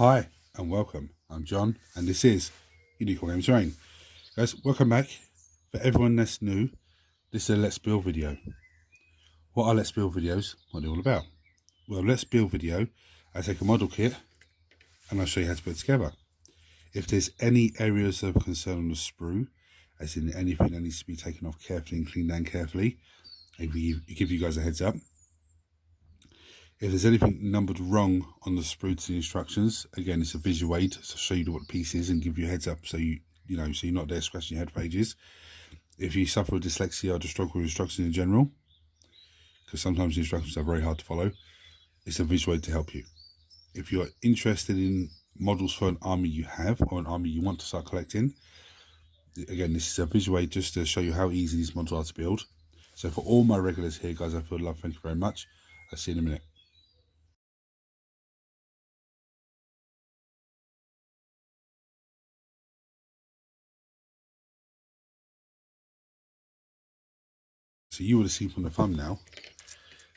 Hi and welcome. I'm John and this is Unicorn Games Rain. Guys, welcome back. For everyone that's new, this is a Let's Build video. What are Let's Build videos? What are they all about? Well, Let's Build video, I take a model kit and I'll show you how to put it together. If there's any areas of concern on the sprue, as in anything that needs to be taken off carefully and cleaned down carefully, I give you guys a heads up. If there's anything numbered wrong on the sprue to the instructions, again, it's a visual aid to show you what the piece is and give you a heads up so so you're not there scratching your head for ages. If you suffer with dyslexia or just struggle with instructions in general, because sometimes the instructions are very hard to follow, it's a visual aid to help you. If you're interested in models for an army you have or an army you want to start collecting, again, this is a visual aid just to show you how easy these models are to build. So for all my regulars here, guys, I feel love, thank you very much. I'll see you in a minute. So you would have seen from the thumbnail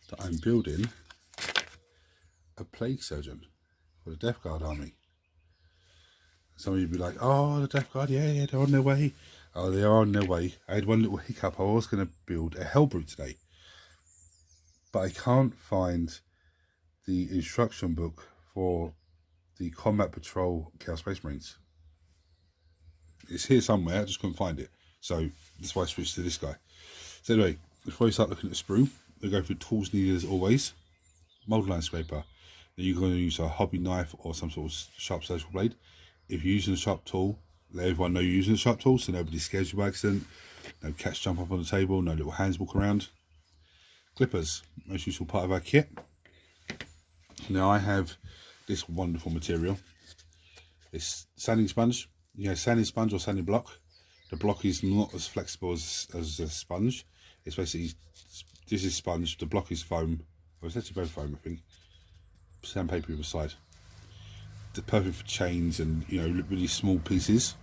that I'm building a plague surgeon for the Death Guard army. Some of you be like, oh, the Death Guard, yeah, they're on their way. Oh, they are on their way. I had one little hiccup. I was going to build a Hellbrute today, but I can't find the instruction book for the Combat Patrol Chaos Space Marines. It's here somewhere, I just couldn't find it. So that's why I switched to this guy. So anyway, before you start looking at the sprue, we go through tools needed as always. Mold line scraper. Now you're going to use a hobby knife or some sort of sharp surgical blade. If you're using a sharp tool, let everyone know you're using a sharp tool so nobody scares you by accident. No cats jump up on the table, no little hands walk around. Clippers, most useful part of our kit. Now I have this wonderful material. It's sanding sponge. Sanding sponge or sanding block. The block is not as flexible as a sponge. It's basically, this is sponge, the block is foam. Well, it's actually both foam, I think. Sandpaper either side. They're perfect for chains and really small pieces.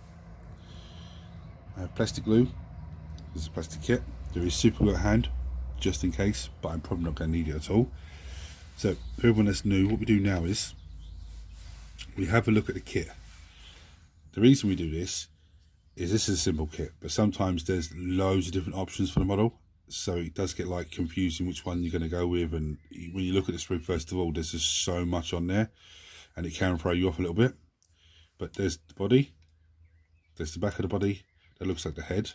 I have plastic glue. This is a plastic kit. There is super glue at hand, just in case, but I'm probably not going to need it at all. So for everyone that's new, what we do now is we have a look at the kit. The reason we do this is a simple kit, but sometimes there's loads of different options for the model, so it does get like confusing which one you're going to go with. And when you look at the sprue, first of all, there's just so much on there and it can throw you off a little bit. But there's the body, there's the back of the body, that looks like the head.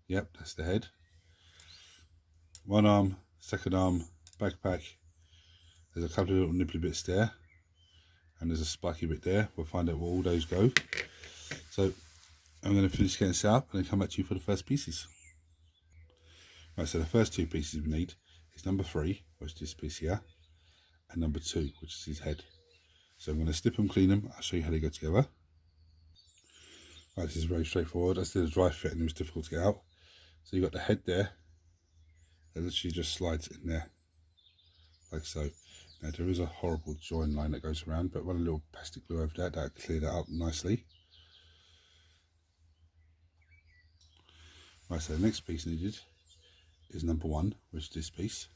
Yep, that's the head. One arm, second arm, backpack. There's a couple of little nipply bits there, and there's a spiky bit there. We'll find out where all those go. So I'm going to finish getting set up and then come back to you for the first pieces. Right, so the first two pieces we need is number 3, which is this piece here, and number 2, which is his head. So I'm going to snip them, clean them. I'll show you how they go together. Right, this is very straightforward. I did a dry fit and it was difficult to get out. So you've got the head there. It literally just slides in there, like so. Now there is a horrible join line that goes around, but run a little plastic glue over that, that'll clear that up nicely. Right, so the next piece needed is number 1, which is this piece.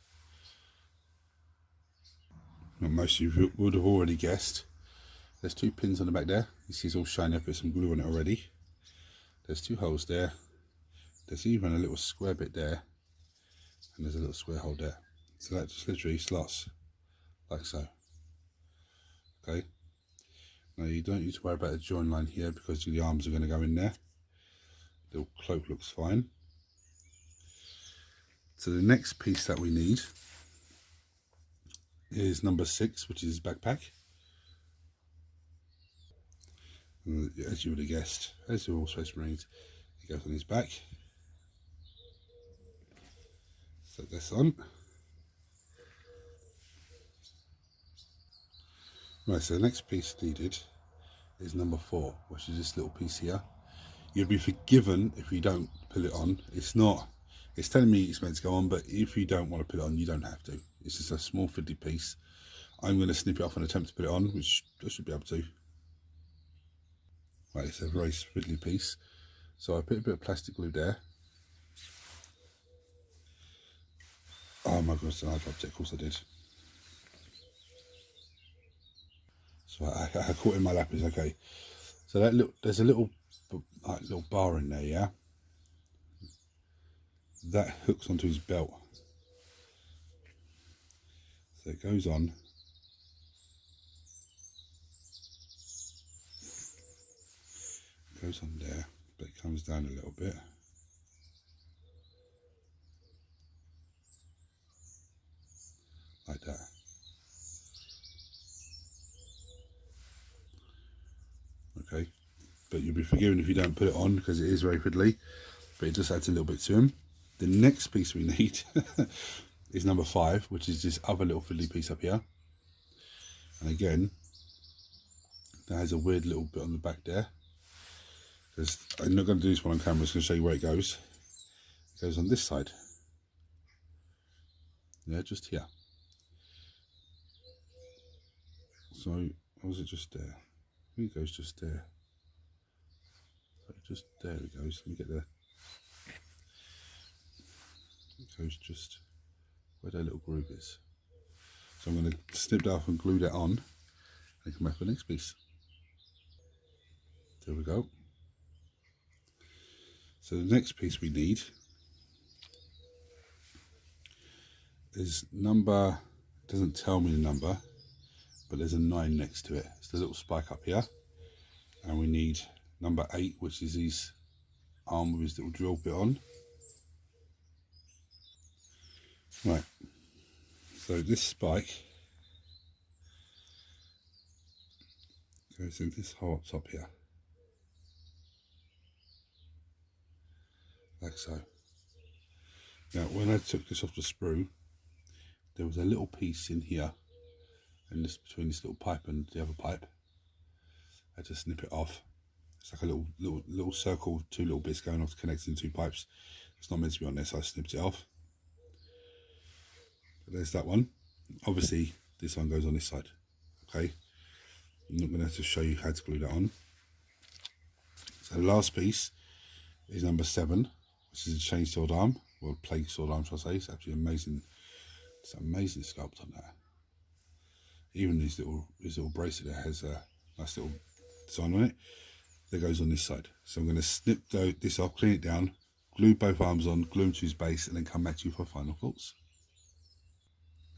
Now, most of you would have already guessed. There's 2 pins on the back there. You see it's all shiny. I put some glue on it already. There's 2 holes there. There's even a little square bit there, and there's a little square hole there. So that just literally slots like so. Okay. Now you don't need to worry about the join line here because the arms are going to go in there. The little cloak looks fine. So the next piece that we need is number 6, which is his backpack. And as you would have guessed, as do all Space Marines, he goes on his back. Set this on. Right, so the next piece needed is number 4, which is this little piece here. You'll be forgiven if you don't put it on. It's telling me it's meant to go on, but if you don't want to put it on, you don't have to. It's just a small fiddly piece. I'm going to snip it off and attempt to put it on, which I should be able to. Right, it's a very fiddly piece. So I put a bit of plastic glue there. Oh my goodness, I dropped it, of course I did. So I caught it in my lap, it's okay. So that little, there's a little bar in there, yeah? That hooks onto his belt. So it goes on. Goes on there, but it comes down a little bit. Like that. Okay, but you'll be forgiven if you don't put it on because it is very fiddly, but it just adds a little bit to him. The next piece we need is number 5, which is this other little fiddly piece up here. And again, that has a weird little bit on the back there. Because I'm not going to do this one on camera, I'm just going to show you where it goes. It goes on this side. Yeah, just here. So, or was it just there? I think it goes just there. Just there it goes. Let me get there. It goes just where that little groove is. So I'm going to snip that off and glue that on and come back for the next piece. There we go. So the next piece we need is number, it doesn't tell me the number, but there's a 9 next to it. It's the little spike up here. And we need number 8, which is his arm with his little drill bit on. Right, so this spike goes in this hole up top here, like so. Now when I took this off the sprue, there was a little piece in here, and this between this little pipe and the other pipe. I had to snip it off. It's like a little circle, 2 little bits going off connecting 2 pipes. It's not meant to be on there, so I snipped it off. There's that one. Obviously this one goes on this side. Okay, I'm not going to have to show you how to glue that on. So the last piece is number 7, which is a chain sword arm, or plague sword arm, shall I say. It's actually amazing. It's an amazing sculpt on that. Even his little bracelet there has a nice little design on it. That goes on this side. So I'm going to snip this off, clean it down, glue both arms on, glue them to his base, and then come back to you for final thoughts.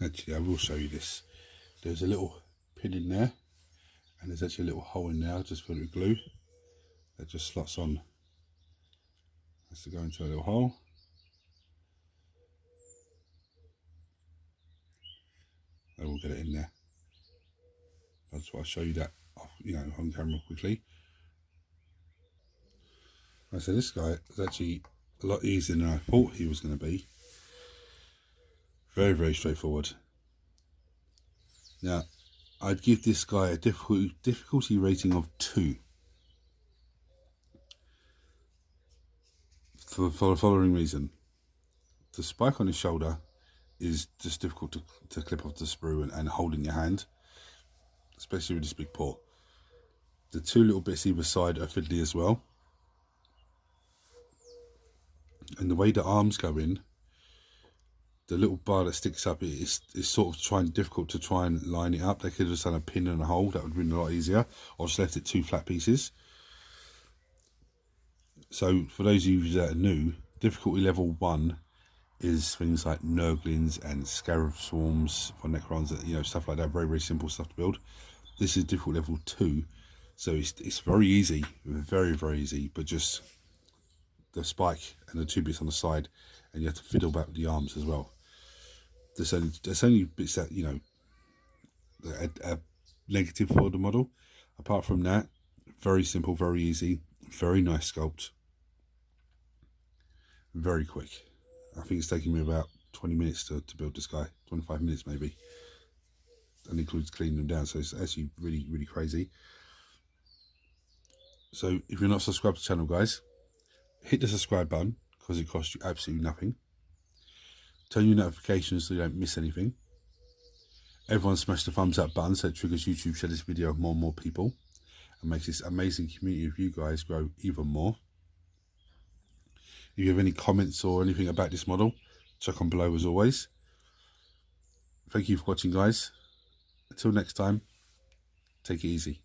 Actually, I will show you this. There's a little pin in there, and there's actually a little hole in there. I just filled it with glue. That just slots on. Has to go into a little hole. I will get it in there. That's why I'll show you that, on camera quickly. So this guy is actually a lot easier than I thought he was going to be. Very, very straightforward. Now, I'd give this guy a difficulty rating of 2. For the following reason. The spike on his shoulder is just difficult to clip off the sprue and hold in your hand, especially with this big paw. The 2 little bits either side are fiddly as well. And the way the arms go in, the little bar that sticks up is sort of difficult to try and line it up. They could have just done a pin and a hole. That would have been a lot easier. Or just left it 2 flat pieces. So for those of you that are new, difficulty level 1 is things like Nurglings and Scarab Swarms for Necrons, stuff like that. Very, very simple stuff to build. This is difficulty level 2. So it's very easy. Very, very easy. But just the spike and the 2 bits on the side, and you have to fiddle back with the arms as well. There's only bits that are negative for the model. Apart from that, very simple, very easy, very nice sculpt, very quick. I think it's taking me about 20 minutes to build this guy, 25 minutes maybe. And includes cleaning them down, so it's actually really, really crazy. So if you're not subscribed to the channel, guys, hit the subscribe button because it costs you absolutely nothing. Turn your notifications so you don't miss anything. Everyone smash the thumbs up button so it triggers YouTube to share this video with more and more people and makes this amazing community of you guys grow even more. If you have any comments or anything about this model, check on below as always. Thank you for watching, guys. Until next time. Take it easy.